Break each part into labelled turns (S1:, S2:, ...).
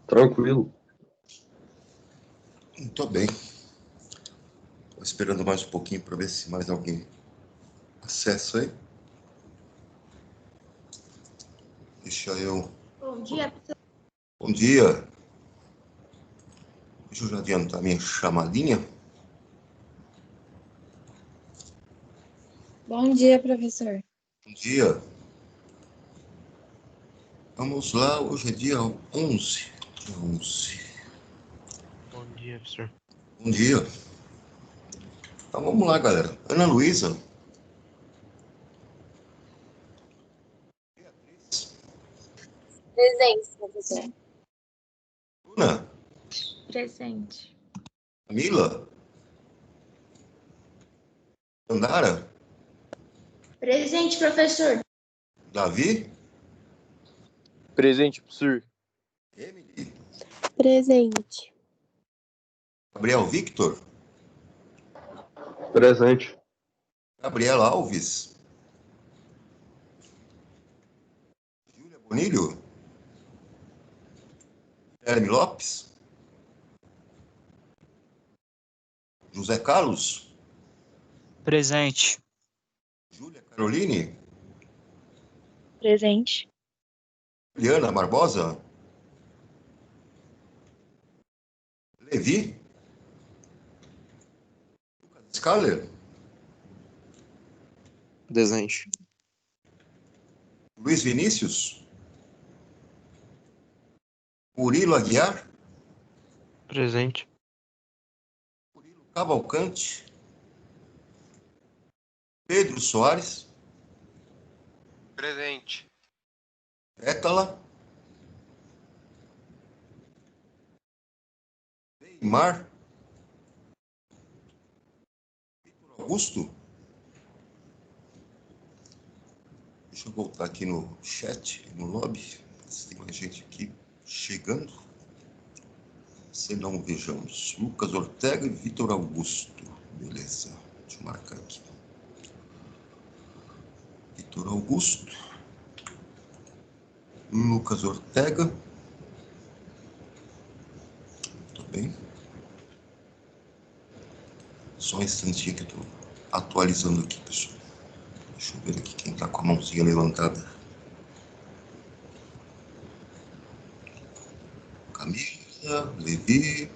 S1: Tranquilo.
S2: Muito bem. Estou esperando mais um pouquinho para ver se mais alguém acessa aí. Deixa eu...
S3: Bom dia, professor.
S2: Bom dia. Deixa eu já adiantar minha chamadinha.
S3: Bom dia, professor.
S2: Bom dia. Vamos lá, hoje é dia 11. Dia 11.
S4: Bom dia, professor.
S2: Bom dia. Então vamos lá, galera. Ana Luísa.
S5: Presente, professor.
S2: Bruna.
S3: Presente.
S2: Camila. Andara.
S3: Presente, professor.
S2: Davi.
S6: Presente, professor.
S2: Emily.
S5: Presente.
S2: Gabriel Victor.
S1: Presente.
S2: Gabriela Alves. Júlia Bonilho. Guilherme Lopes. José Carlos.
S7: Presente.
S2: Júlia Caroline.
S5: Presente.
S2: Juliana Barbosa. Levi. Lucas Scaler.
S6: Presente.
S2: Luiz Vinícius. Murilo Aguiar.
S4: Presente.
S2: Murilo Cavalcante. Pedro Soares.
S8: Presente.
S2: Pétala. Neymar. Vitor Augusto. Deixa eu voltar aqui no chat, no lobby. Se tem mais gente aqui chegando. Se não, vejamos. Lucas Ortega e Vitor Augusto. Beleza. Deixa eu marcar aqui. Vitor Augusto. Lucas Ortega. Muito bem. Só um instantinho que eu estou atualizando aqui, pessoal. Deixa eu ver aqui quem está com a mãozinha levantada. Camila, Levi.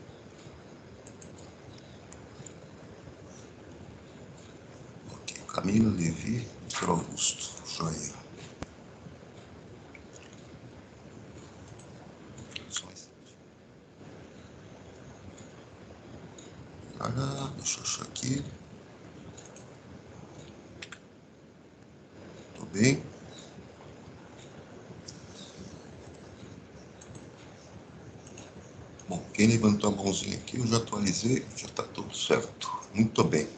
S2: Ok, Camila, Levi, Vitor Augusto. Joia. Só um instantinho. Deixa eu achar aqui. Tô bem. Bom, quem levantou a mãozinha aqui, eu já atualizei, já está tudo certo. Muito bem.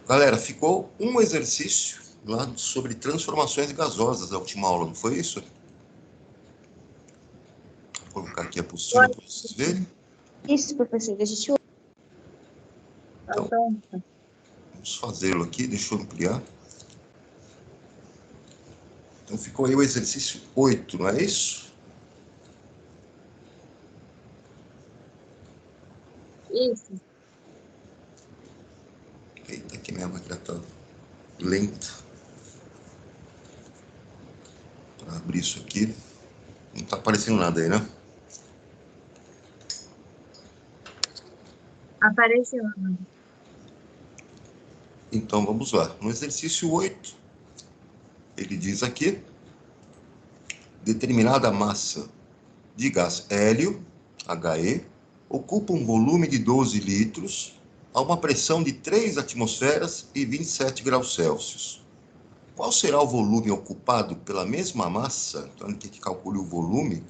S2: Galera, ficou um exercício lá sobre transformações gasosas da última aula, não foi isso? Vou colocar aqui a apostila para vocês verem.
S5: Isso, professor. A gente...
S2: Então, vamos fazê-lo aqui, deixa eu ampliar. Então, ficou aí o exercício 8, não é isso?
S5: Isso.
S2: Eita, que minha máquina tá lenta. Para abrir isso aqui. Não tá aparecendo nada aí, né?
S5: Apareceu.
S2: Então, vamos lá. No exercício 8, ele diz aqui, determinada massa de gás hélio, HE, ocupa um volume de 12 litros a uma pressão de 3 atmosferas e 27 graus Celsius. Qual será o volume ocupado pela mesma massa? Então, ele tem que calcular o volume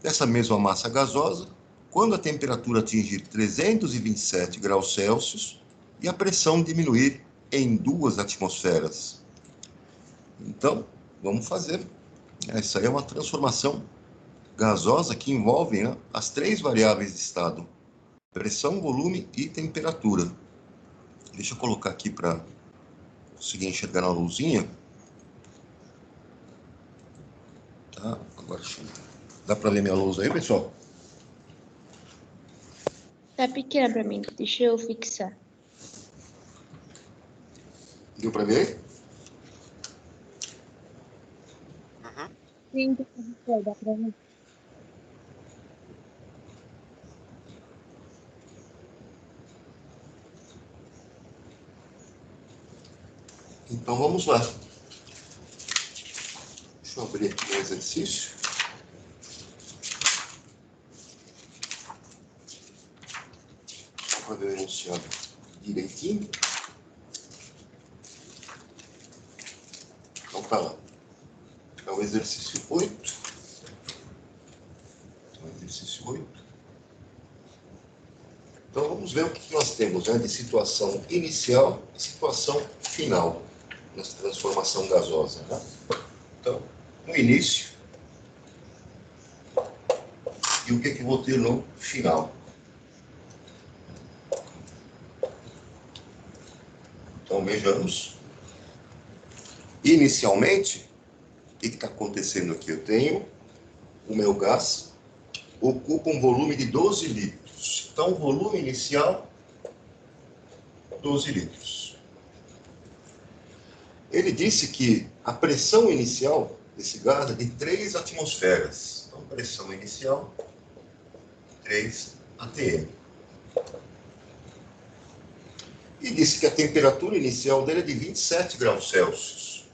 S2: dessa mesma massa gasosa quando a temperatura atingir 327 graus Celsius e a pressão diminuir em 2 atmosferas. Então, vamos fazer. Essa aí é uma transformação gasosa que envolve, né, as 3 variáveis de estado: pressão, volume e temperatura. Deixa eu colocar aqui para conseguir enxergar na luzinha. Tá, agora deixa eu Dá para ler minha lousa aí, pessoal?
S5: Tá pequena pra mim. Deixa eu fixar.
S2: Deu para ver?
S5: Sim, professor, dá pra ver.
S2: Então vamos lá. Deixa eu abrir aqui o exercício. Só para ver o enunciado direitinho. Então tá lá. É o exercício 8. Exercício 8. Então vamos ver o que nós temos, né, de situação inicial e situação final nessa transformação gasosa. Né? Então, no início, e o que eu vou ter no final. Então vejamos. Inicialmente, o que está acontecendo aqui? Eu tenho o meu gás, ocupa um volume de 12 litros. Então, o volume inicial, 12 litros. Ele disse que a pressão inicial desse gás é de 3 atmosferas. Então, pressão inicial, 3 atm. E disse que a temperatura inicial dele é de 27 graus Celsius.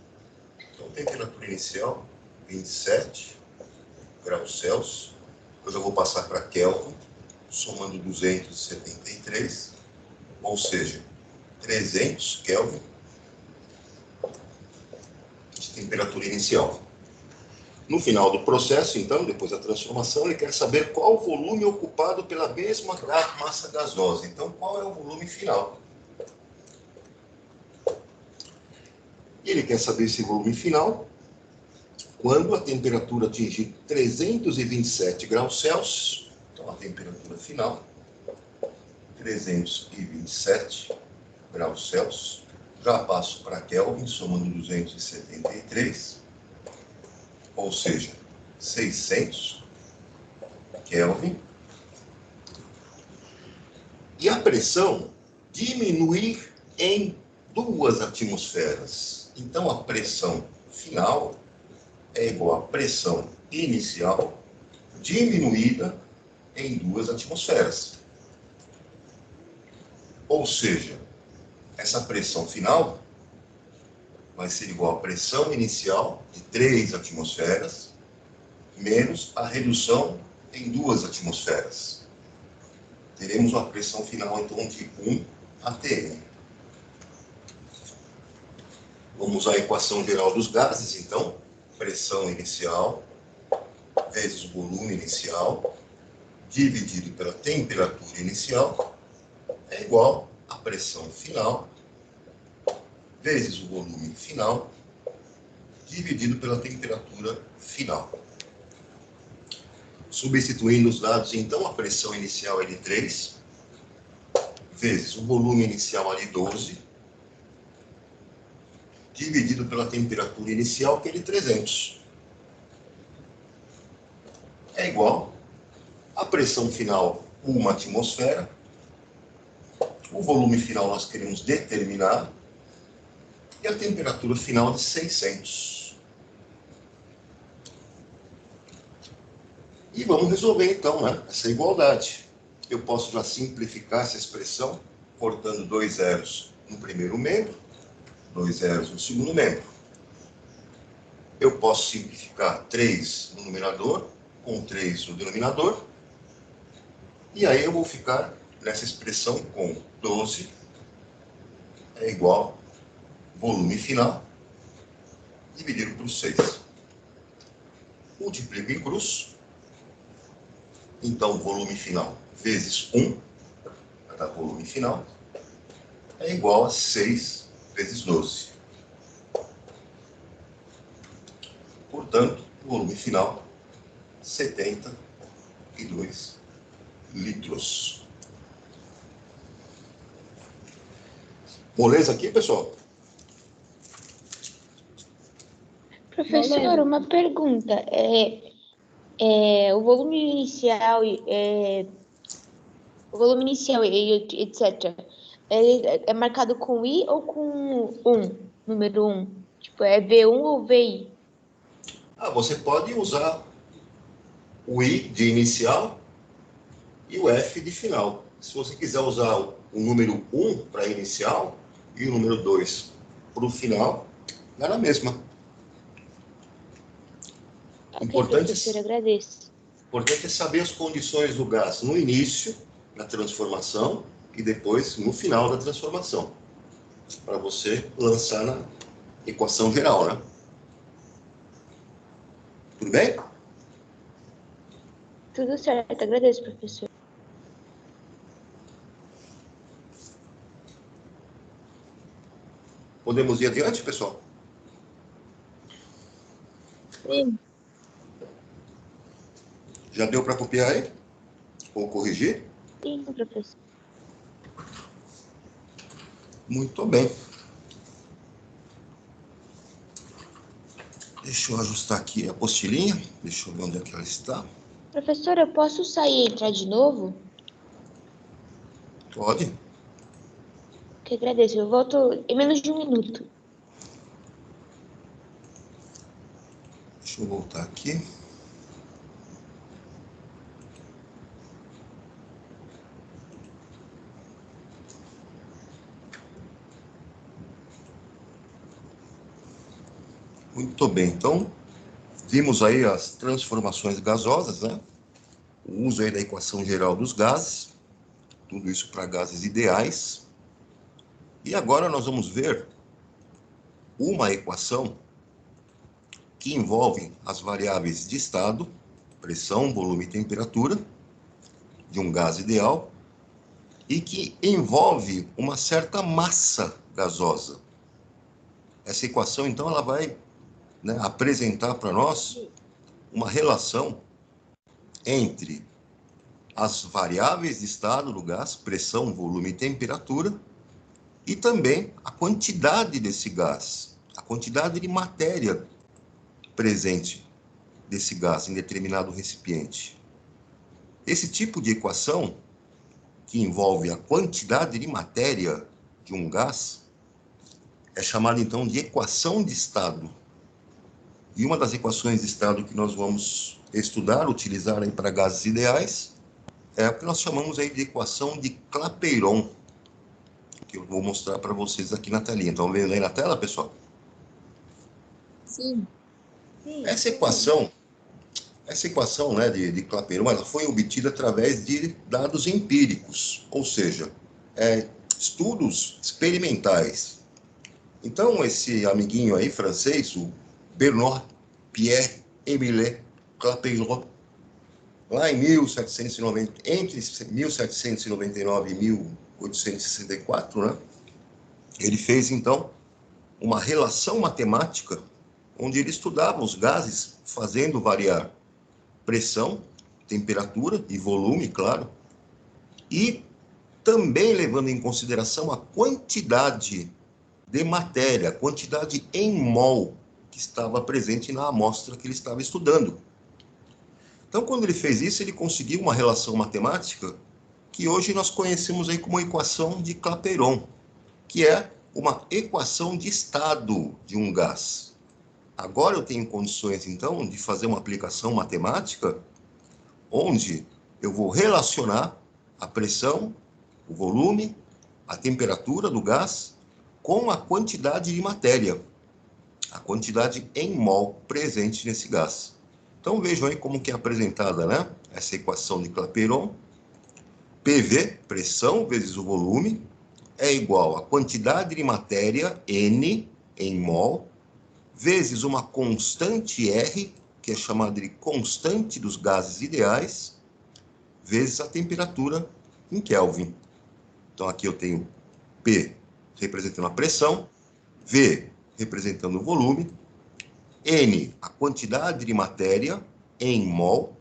S2: Então, temperatura inicial, 27 graus Celsius. Depois eu vou passar para Kelvin, somando 273, ou seja, 300 Kelvin de temperatura inicial. No final do processo, então, depois da transformação, ele quer saber qual o volume ocupado pela mesma massa gasosa. Então, qual é o volume final? E ele quer saber esse volume final quando a temperatura atingir 327 graus Celsius. Então, a temperatura final, 327 graus Celsius. Já passo para Kelvin, somando 273, ou seja, 600 Kelvin. E a pressão diminuir em 2 atmosferas. Então, a pressão final é igual à pressão inicial diminuída em 2 atmosferas. Ou seja, essa pressão final vai ser igual à pressão inicial de 3 atmosferas menos a redução em 2 atmosferas. Teremos uma pressão final, então, de 1 atm. Vamos usar a equação geral dos gases, então. Pressão inicial vezes o volume inicial dividido pela temperatura inicial é igual à pressão final vezes o volume final dividido pela temperatura final. Substituindo os dados, então, a pressão inicial é de 3 vezes o volume inicial é de 12 dividido pela temperatura inicial, que é de 300. É igual à pressão final, 1 atmosfera. O volume final nós queremos determinar. E a temperatura final de 600. E vamos resolver, então, né, essa igualdade. Eu posso já simplificar essa expressão, cortando 2 zeros no primeiro membro, 2 zeros no segundo membro. Eu posso simplificar 3 no numerador, com 3 no denominador. E aí eu vou ficar nessa expressão com 12 é igual volume final dividido por 6. Multiplico em cruz. Então, volume final vezes 1, vai dar volume final, é igual a 6 vezes 12. Portanto, o volume final, 72 litros. Moleza aqui, pessoal?
S3: Professor, uma pergunta.
S5: O volume inicial, etc. Ele é marcado com I ou com número 1? Tipo, é V1 ou VI?
S2: Você pode usar o I de inicial e o F de final. Se você quiser usar o número 1 para inicial e o número 2 para o final, dá na mesma.
S5: Ok, professor, agradeço.
S2: Importante é saber as condições do gás no início da transformação e depois no final da transformação, para você lançar na equação geral, né? Tudo bem?
S5: Tudo certo, agradeço, professor.
S2: Podemos ir adiante, pessoal?
S3: Sim.
S2: Já deu para copiar aí? Ou corrigir?
S5: Sim, professor.
S2: Muito bem. Deixa eu ajustar aqui a apostilinha. Deixa eu ver onde é que ela está.
S5: Professor, eu posso sair e entrar de novo?
S2: Pode.
S5: Que agradeço. Eu volto em menos de 1 minuto.
S2: Deixa eu voltar aqui. Muito bem. Então, vimos aí as transformações gasosas, né? O uso aí da equação geral dos gases. Tudo isso para gases ideais. E agora nós vamos ver uma equação que envolve as variáveis de estado, pressão, volume e temperatura de um gás ideal e que envolve uma certa massa gasosa. Essa equação, então, ela vai, né, apresentar para nós uma relação entre as variáveis de estado do gás, pressão, volume e temperatura, e também a quantidade desse gás, a quantidade de matéria presente desse gás em determinado recipiente. Esse tipo de equação, que envolve a quantidade de matéria de um gás, é chamada então de equação de estado. E uma das equações de estado que nós vamos estudar, utilizar aí para gases ideais, é a que nós chamamos aí de equação de Clapeyron, que eu vou mostrar para vocês aqui na telinha. Estão vendo aí na tela, pessoal?
S3: Sim.
S2: Essa equação, né, de Clapeyron, ela foi obtida através de dados empíricos, ou seja, estudos experimentais. Então, esse amiguinho aí francês, o Bernard Pierre Émile Clapeyron, lá em 1790, entre 1799 e 1864, né, ele fez, então, uma relação matemática onde ele estudava os gases fazendo variar pressão, temperatura e volume, claro, e também levando em consideração a quantidade de matéria, a quantidade em mol que estava presente na amostra que ele estava estudando. Então, quando ele fez isso, ele conseguiu uma relação matemática que hoje nós conhecemos aí como equação de Clapeyron, que é uma equação de estado de um gás. Agora eu tenho condições, então, de fazer uma aplicação matemática onde eu vou relacionar a pressão, o volume, a temperatura do gás com a quantidade de matéria, a quantidade em mol presente nesse gás. Então vejam aí como que é apresentada, né, essa equação de Clapeyron. PV, pressão, vezes o volume, é igual a quantidade de matéria, N, em mol, vezes uma constante R, que é chamada de constante dos gases ideais, vezes a temperatura em Kelvin. Então, aqui eu tenho P representando a pressão, V representando o volume, N, a quantidade de matéria em mol,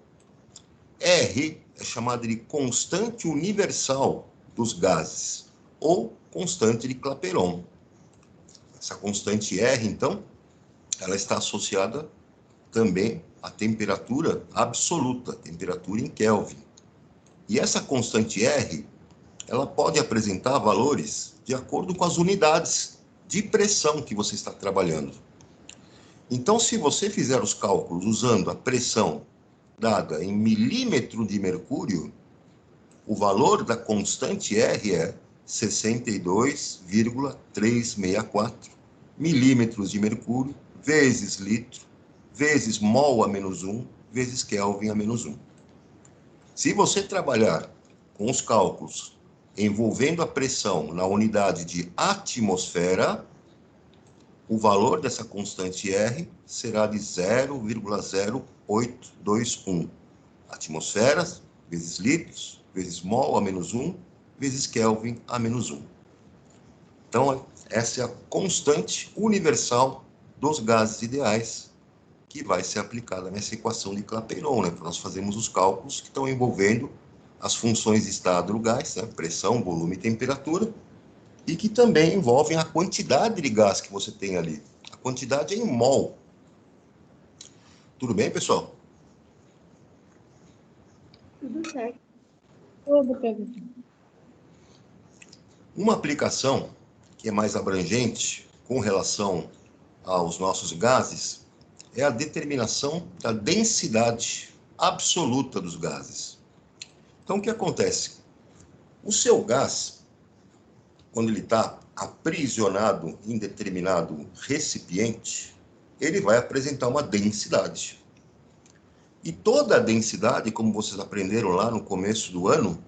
S2: R é chamada de constante universal dos gases, ou constante de Clapeyron. Essa constante R, então, ela está associada também a temperatura absoluta, a temperatura em Kelvin. E essa constante R, ela pode apresentar valores de acordo com as unidades de pressão que você está trabalhando. Então, se você fizer os cálculos usando a pressão dada em milímetro de mercúrio, o valor da constante R é 62,364 milímetros de mercúrio vezes litro, vezes mol a menos 1, vezes Kelvin a menos 1. Se você trabalhar com os cálculos envolvendo a pressão na unidade de atmosfera, o valor dessa constante R será de 0,0821. Atmosferas vezes litros, vezes mol a menos 1, vezes Kelvin a menos 1. Então, essa é a constante universal dos gases ideais que vai ser aplicada nessa equação de Clapeyron, né? Nós fazemos os cálculos que estão envolvendo as funções de estado do gás, né? Pressão, volume e temperatura, e que também envolvem a quantidade de gás que você tem ali. A quantidade em mol. Tudo bem, pessoal?
S3: Tudo certo. Tudo, professor.
S2: Uma aplicação que é mais abrangente com relação aos nossos gases é a determinação da densidade absoluta dos gases. Então, o que acontece? O seu gás, quando ele está aprisionado em determinado recipiente, ele vai apresentar uma densidade. E toda a densidade, como vocês aprenderam lá no começo do ano,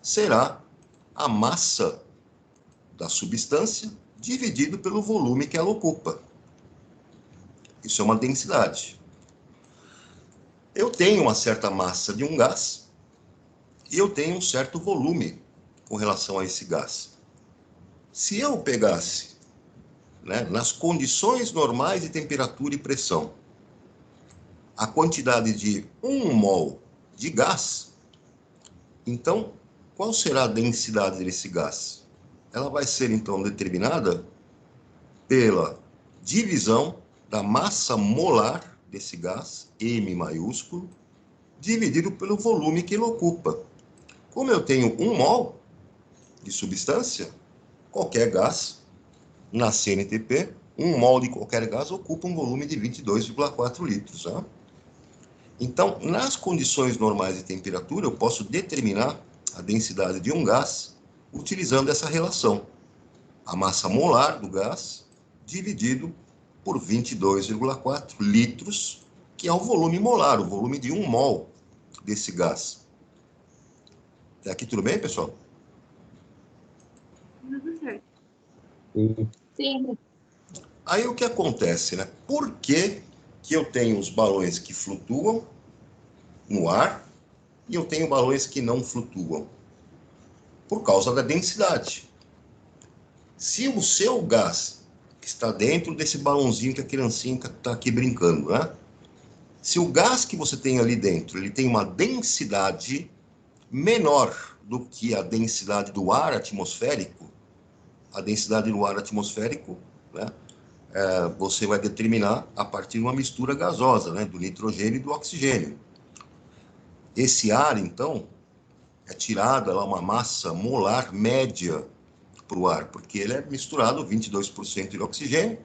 S2: será a massa da substância dividido pelo volume que ela ocupa. Isso é uma densidade. Eu tenho uma certa massa de um gás e eu tenho um certo volume com relação a esse gás. Se eu pegasse, né, nas condições normais de temperatura e pressão, a quantidade de 1 mol de gás, então, qual será a densidade desse gás? Ela vai ser, então, determinada pela divisão da massa molar desse gás, M maiúsculo, dividido pelo volume que ele ocupa. Como eu tenho 1 mol de substância, qualquer gás, na CNTP, 1 mol de qualquer gás ocupa um volume de 22,4 litros. Né? Então, nas condições normais de temperatura, eu posso determinar a densidade de um gás utilizando essa relação. A massa molar do gás dividido por 22,4 litros, que é o volume molar, o volume de 1 mol desse gás. Até aqui tudo bem, pessoal?
S3: Tudo certo.
S1: Sim.
S3: Sim.
S2: Aí o que acontece, né? Por que eu tenho os balões que flutuam no ar e eu tenho balões que não flutuam? Por causa da densidade. Se o seu gás que está dentro desse balãozinho que a criancinha está aqui brincando, né? Se o gás que você tem ali dentro, ele tem uma densidade menor do que a densidade do ar atmosférico, a densidade do ar atmosférico, né? Você vai determinar a partir de uma mistura gasosa, né? Do nitrogênio e do oxigênio. Esse ar, então, é tirada lá uma massa molar média para o ar, porque ele é misturado 22% de oxigênio,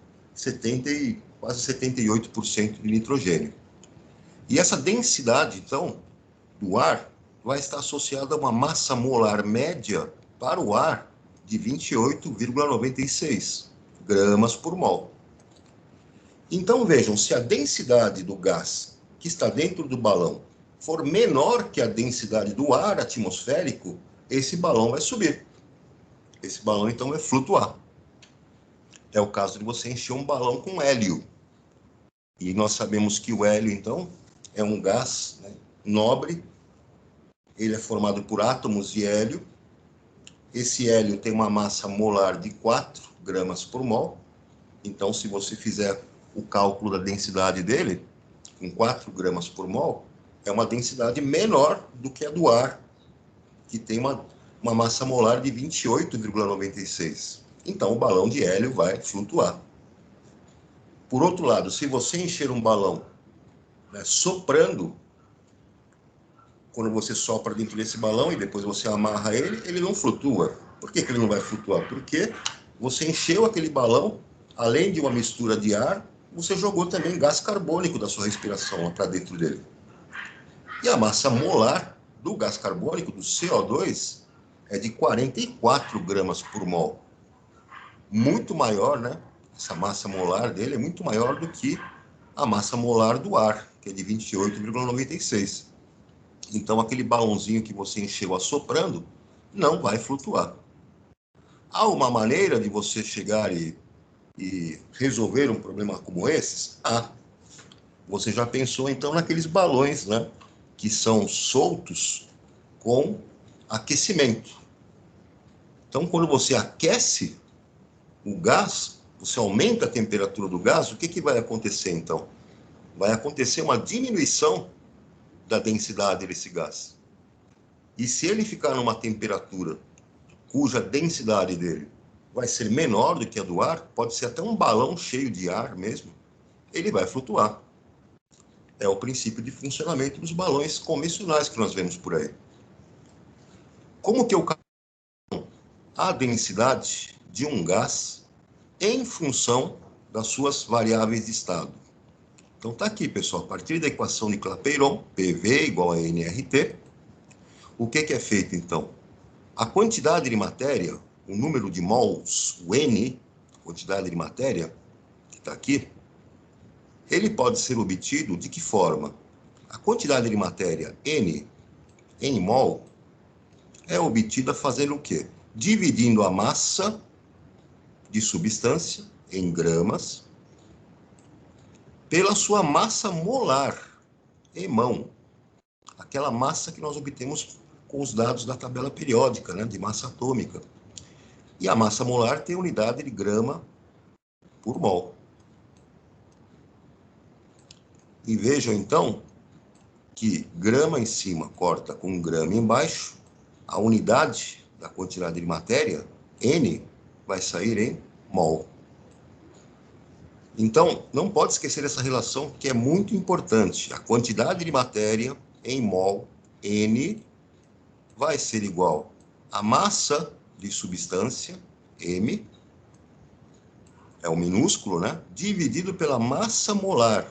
S2: quase 78% de nitrogênio. E essa densidade, então, do ar vai estar associada a uma massa molar média para o ar de 28,96 gramas por mol. Então, vejam, se a densidade do gás que está dentro do balão for menor que a densidade do ar atmosférico, esse balão vai subir. Esse balão, então, vai flutuar. É o caso de você encher um balão com hélio. E nós sabemos que o hélio, então, é um gás, né, nobre. Ele é formado por átomos de hélio. Esse hélio tem uma massa molar de 4 gramas por mol. Então, se você fizer o cálculo da densidade dele, com 4 gramas por mol, é uma densidade menor do que a do ar, que tem uma massa molar de 28,96. Então, o balão de hélio vai flutuar. Por outro lado, se você encher um balão né, soprando, quando você sopra dentro desse balão e depois você amarra ele, ele não flutua. Por que ele não vai flutuar? Porque você encheu aquele balão, além de uma mistura de ar, você jogou também gás carbônico da sua respiração lá para dentro dele. E a massa molar do gás carbônico, do CO2, é de 44 gramas por mol. Muito maior, né? Essa massa molar dele é muito maior do que a massa molar do ar, que é de 28,96. Então, aquele balãozinho que você encheu assoprando não vai flutuar. Há uma maneira de você chegar e resolver um problema como esse? Você já pensou, então, naqueles balões, né, que são soltos com aquecimento. Então, quando você aquece o gás, você aumenta a temperatura do gás, o que vai acontecer, então? Vai acontecer uma diminuição da densidade desse gás. E se ele ficar numa temperatura cuja densidade dele vai ser menor do que a do ar, pode ser até um balão cheio de ar mesmo, ele vai flutuar. É o princípio de funcionamento dos balões convencionais que nós vemos por aí. Como que eu calculo a densidade de um gás em função das suas variáveis de estado? Então tá aqui, pessoal, a partir da equação de Clapeyron, PV igual a nRT, o que é feito então? A quantidade de matéria, o número de mols, o N, quantidade de matéria, que está aqui, ele pode ser obtido de que forma? A quantidade de matéria N em mol é obtida fazendo o quê? Dividindo a massa de substância em gramas pela sua massa molar em mão. Aquela massa que nós obtemos com os dados da tabela periódica, né, de massa atômica. E a massa molar tem unidade de grama por mol. E vejam, então, que grama em cima corta com grama embaixo, a unidade da quantidade de matéria, N, vai sair em mol. Então, não pode esquecer essa relação, que é muito importante. A quantidade de matéria em mol, N, vai ser igual à massa de substância, M, é o minúsculo, né? Dividido pela massa molar,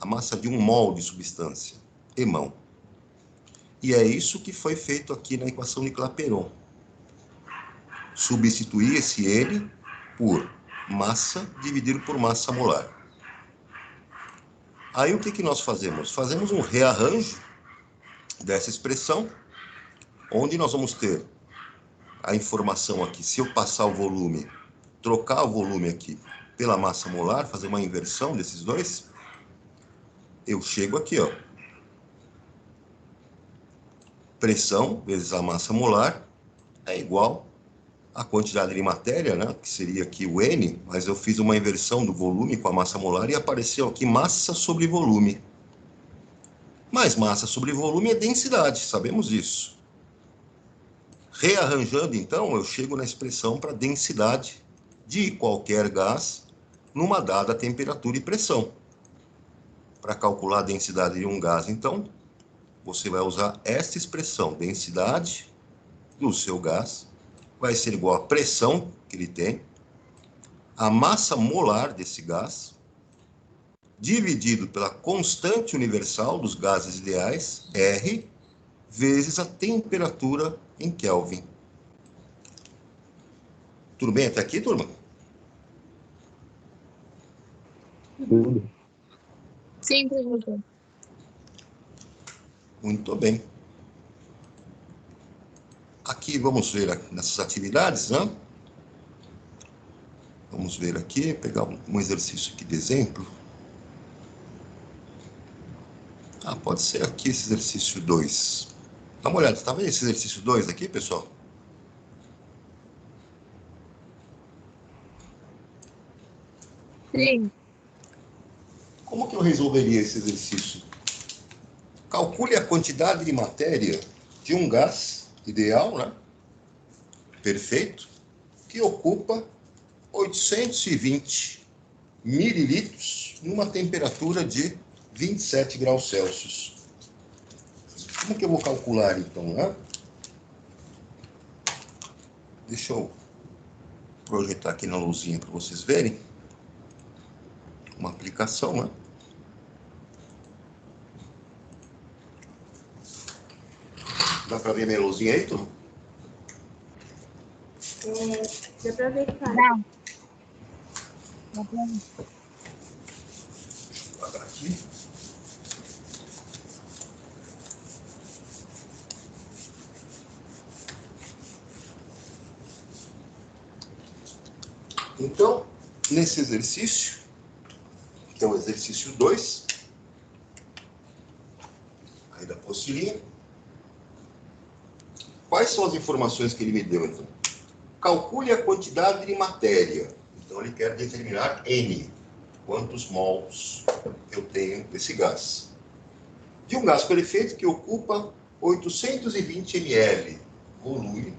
S2: a massa de um mol de substância, emão. E é isso que foi feito aqui na equação de Clapeyron. Substituir esse N por massa dividido por massa molar. Aí o que nós fazemos? Fazemos um rearranjo dessa expressão, onde nós vamos ter a informação aqui, se eu passar o volume, trocar o volume aqui pela massa molar, fazer uma inversão desses dois, eu chego aqui, ó. Pressão vezes a massa molar é igual à quantidade de matéria, né, que seria aqui o N, mas eu fiz uma inversão do volume com a massa molar e apareceu aqui massa sobre volume. Mas massa sobre volume é densidade, sabemos disso. Rearranjando, então, eu chego na expressão para densidade de qualquer gás numa dada temperatura e pressão. Para calcular a densidade de um gás, então, você vai usar esta expressão, densidade do seu gás, vai ser igual à pressão que ele tem, a massa molar desse gás, dividido pela constante universal dos gases ideais, R, vezes a temperatura em Kelvin. Tudo bem até aqui, turma?
S3: Tudo. Sim, professor.
S2: Muito bem. Aqui vamos ver nessas atividades, né? Vamos ver aqui, pegar um exercício aqui de exemplo. Pode ser aqui esse exercício 2. Dá uma olhada, tá vendo esse exercício 2 aqui, pessoal?
S3: Sim.
S2: Como que eu resolveria esse exercício? Calcule a quantidade de matéria de um gás ideal, né? Perfeito, que ocupa 820 mililitros numa temperatura de 27 graus Celsius. Como que eu vou calcular, então, né? Deixa eu projetar aqui na luzinha para vocês verem. Uma aplicação, né? Dá para ver minha luzinha aí, Tom?
S5: Dá pra ver, cara.
S3: Dá pra ver.
S2: Deixa eu apagar aqui. Então, nesse exercício, que é o exercício 2, aí da apostilinha, quais são as informações que ele me deu, então? Calcule a quantidade de matéria. Então, ele quer determinar N, quantos mols eu tenho desse gás. De um gás perfeito que ocupa 820 ml. Volume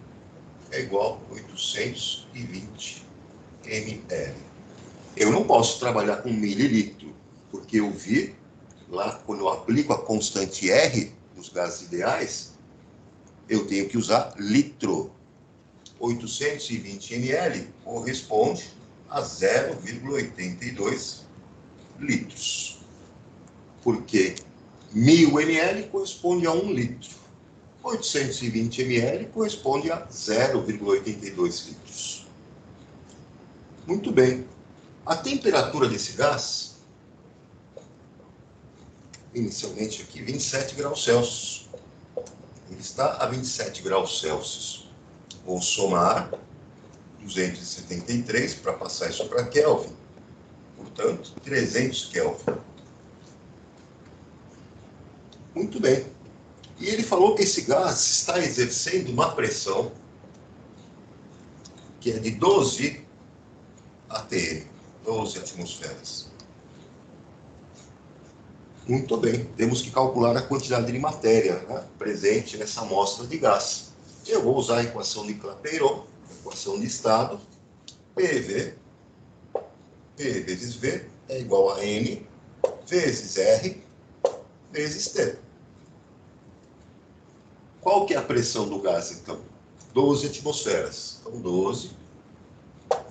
S2: é igual a 820 ml. Eu não posso trabalhar com mililitro, porque eu vi lá, quando eu aplico a constante R nos gases ideais, eu tenho que usar litro. 820 ml corresponde a 0,82 litros. Porque 1000 ml corresponde a 1 litro. 820 ml corresponde a 0,82 litros. Muito bem. A temperatura desse gás, inicialmente aqui, 27 graus Celsius. Ele está a 27 graus Celsius. Vou somar 273 para passar isso para Kelvin. Portanto, 300 Kelvin. Muito bem. E ele falou que esse gás está exercendo uma pressão que é de 12 atm, 12 atmosferas. Muito bem. Temos que calcular a quantidade de matéria, né, presente nessa amostra de gás. Eu vou usar a equação de Clapeyron, equação de estado, PV vezes V é igual a N vezes R vezes T. Qual que é a pressão do gás, então? 12 atmosferas. Então, 12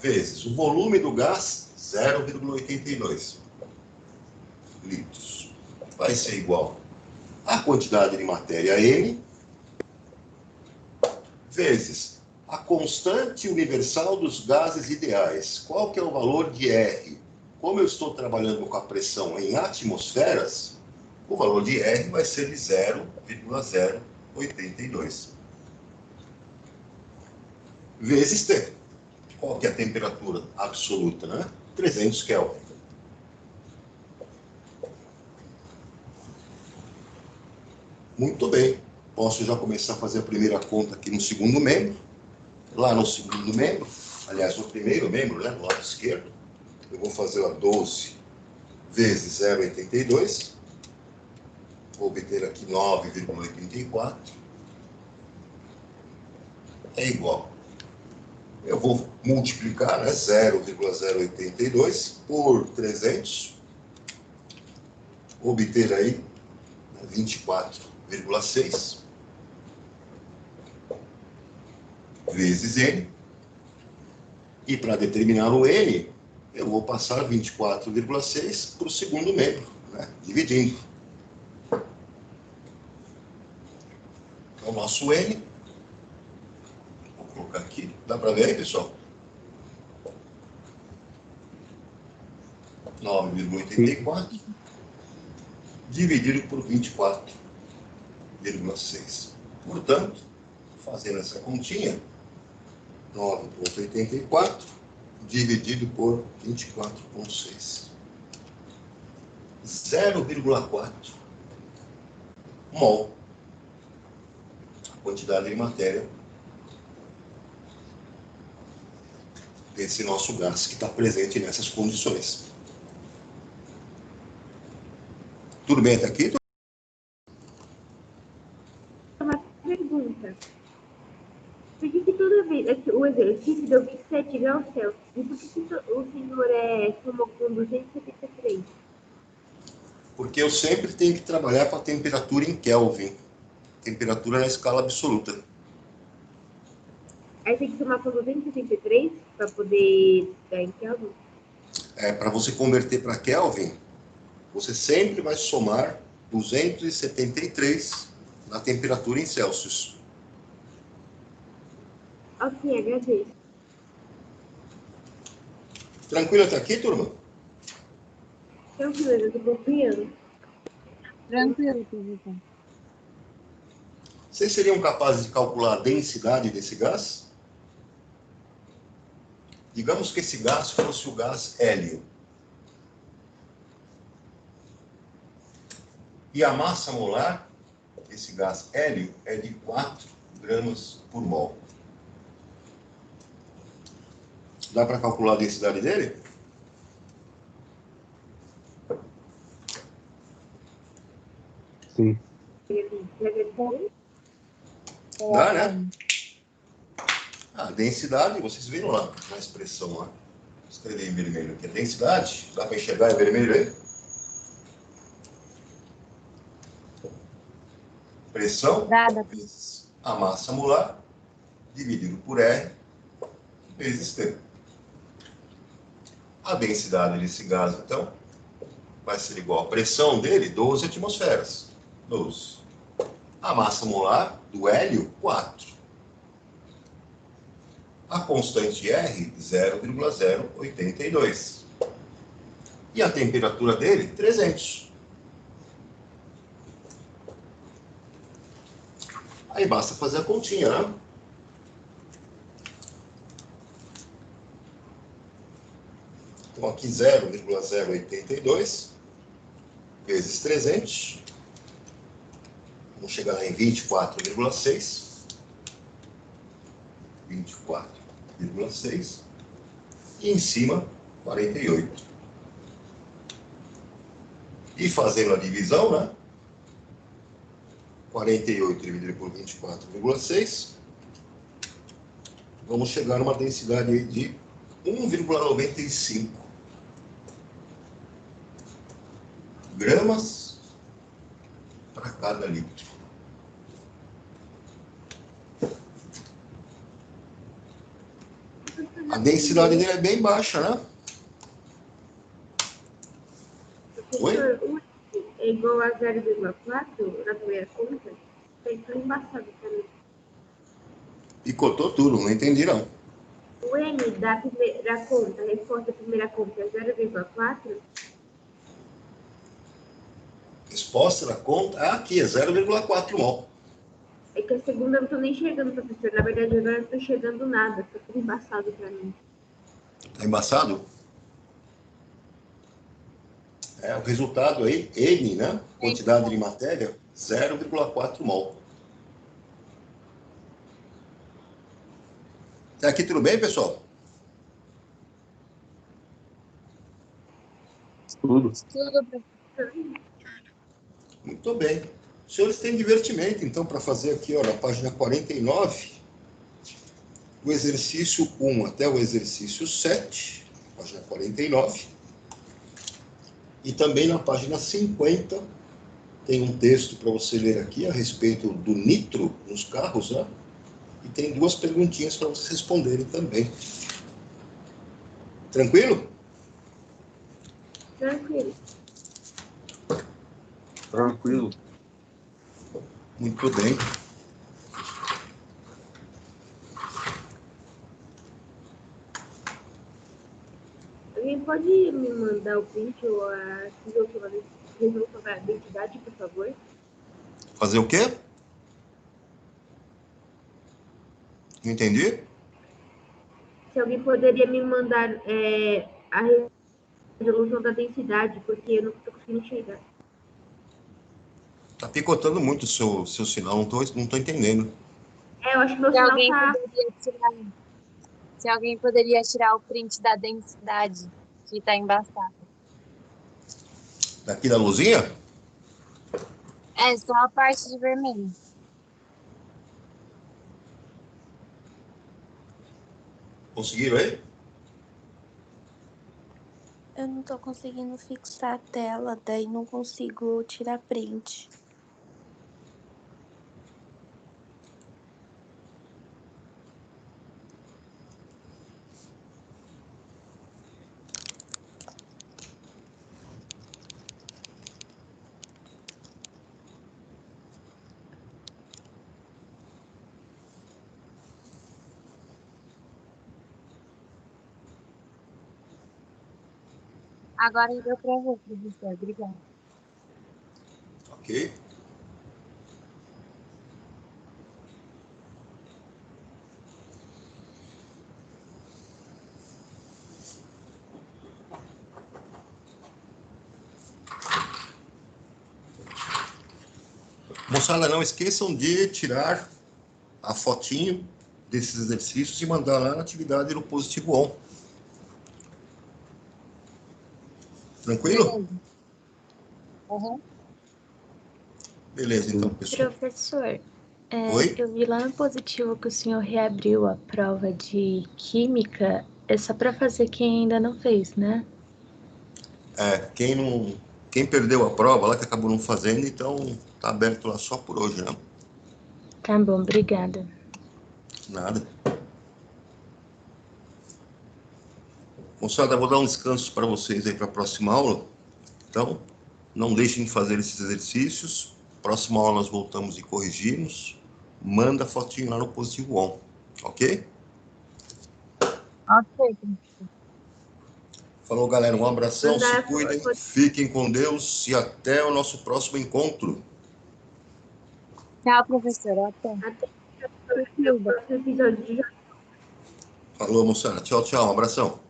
S2: vezes o volume do gás, 0,82 litros. Vai ser igual à quantidade de matéria N vezes a constante universal dos gases ideais. Qual que é o valor de R? Como eu estou trabalhando com a pressão em atmosferas, o valor de R vai ser de 0,082. Vezes T. Qual que é a temperatura absoluta, né? 300 Kelvin. Muito bem. Posso já começar a fazer a primeira conta aqui no segundo membro. Lá no segundo membro, aliás, no primeiro membro, né, do lado esquerdo, eu vou fazer a 12 vezes 0,82. Vou obter aqui 9,84. É igual. Eu vou multiplicar, né, 0,082 por 300. Obter aí 24,6 vezes N. E para determinar o N, eu vou passar 24,6 para o segundo membro, né, dividindo. Então, o nosso N, vou colocar aqui, dá para ver aí, pessoal? 9,84 dividido por 24,6. Portanto, fazendo essa continha, 9,84 dividido por 24,6. 0,4 mol. A quantidade de matéria desse nosso gás que está presente nessas condições. Tudo bem até aqui?
S5: Uma pergunta. Por que toda vez o exercício deu 27 graus Celsius? E por que o senhor somou com 273?
S2: Porque eu sempre tenho que trabalhar com a temperatura em Kelvin. Temperatura na escala absoluta.
S5: Aí tem que somar com 273 para poder dar em Kelvin?
S2: Para você converter para Kelvin, você sempre vai somar 273 na temperatura em Celsius.
S5: Ok, agradeço.
S2: Tranquilo até aqui, turma?
S5: Tranquilo, eu tô confiando.
S3: Tranquilo, professor.
S2: Vocês seriam capazes de calcular a densidade desse gás? Digamos que esse gás fosse o gás hélio. E a massa molar desse gás hélio é de 4 gramas por mol. Dá para calcular a densidade dele?
S1: Sim.
S2: Dá, né? A densidade, vocês viram lá na expressão lá. Vou escrever em vermelho aqui. A densidade, dá para enxergar em vermelho aí? Pressão vezes a massa molar dividido por R vezes T. A densidade desse gás, então, vai ser igual a pressão dele, 12 atmosferas. 12. A massa molar do hélio, 4. A constante R, 0,082. E a temperatura dele, 300. Aí basta fazer a continha, né? Então, aqui 0,082 vezes 300. Vamos chegar lá em 24,6. 24,6. E em cima, 48. E fazendo a divisão, né? 48 dividido por 24,6. Vamos chegar numa densidade aí de 1,95 gramas para cada litro. A densidade dele é bem baixa, né? Oi?
S5: É igual a 0,4 na primeira conta? Tá embaçado pra mim.
S2: Picotou tudo, não entendi não.
S5: O N da primeira conta, a resposta da primeira conta é 0,4?
S2: Resposta da conta, aqui é 0,4 mol.
S5: É que a segunda eu não tô nem enxergando, professor. Na verdade, agora eu não tô enxergando nada. Tá tudo embaçado pra mim.
S2: Tá embaçado? O resultado aí, N, né? Quantidade de matéria, 0,4 mol. Até aqui tudo bem, pessoal?
S1: Tudo.
S3: Tudo, professor.
S2: Muito bem. Os senhores têm divertimento, então, para fazer aqui, ó, na página 49, o exercício 1 até o exercício 7, página 49. E também na página 50, tem um texto para você ler aqui a respeito do nitro nos carros, né? E tem 2 perguntinhas para vocês responderem também. Tranquilo?
S5: Tranquilo.
S1: Tranquilo.
S2: Muito bem.
S5: Alguém pode me mandar o print ou a resolução da identidade, por favor?
S2: Fazer o quê? Não entendi?
S5: Se alguém poderia me mandar a resolução da densidade, porque eu não estou conseguindo enxergar.
S2: Tá picotando muito o seu sinal, não tô entendendo.
S5: Eu acho que meu
S3: Se
S5: sinal
S3: alguém
S5: tá...
S3: poderia tirar, se alguém poderia tirar o print da densidade, que tá embaçado.
S2: Daqui da luzinha?
S3: É só a parte de vermelho.
S2: Conseguiram aí?
S6: Eu não tô conseguindo fixar a tela, daí não consigo tirar print.
S3: Agora deu para ver, professor. Obrigada.
S2: Ok? Moçada, não esqueçam de tirar a fotinho desses exercícios e mandar lá na atividade no Positivo On. Tranquilo?
S3: Beleza. Uhum.
S2: Beleza, então, pessoal.
S5: Professor,
S2: Oi?
S5: eu vi lá no positivo que o senhor reabriu a prova de química. É só para fazer quem ainda não fez, né?
S2: Quem perdeu a prova lá, que acabou não fazendo, então tá aberto lá só por hoje, né?
S5: Tá bom, obrigada.
S2: Nada. Moçada, vou dar um descanso para vocês aí para a próxima aula. Então, não deixem de fazer esses exercícios. Próxima aula nós voltamos e corrigimos. Manda a fotinho lá no Positivo On, ok?
S3: Ok.
S2: Falou, galera. Um abração, se
S5: Mandar
S2: cuidem,
S5: foto.
S2: fiquem com Deus e até o nosso próximo encontro.
S3: Tchau, professor. Até. Se cuida.
S5: Episódio de
S2: Falou, moçada. Tchau, tchau. Um abração.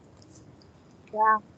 S3: Tchau.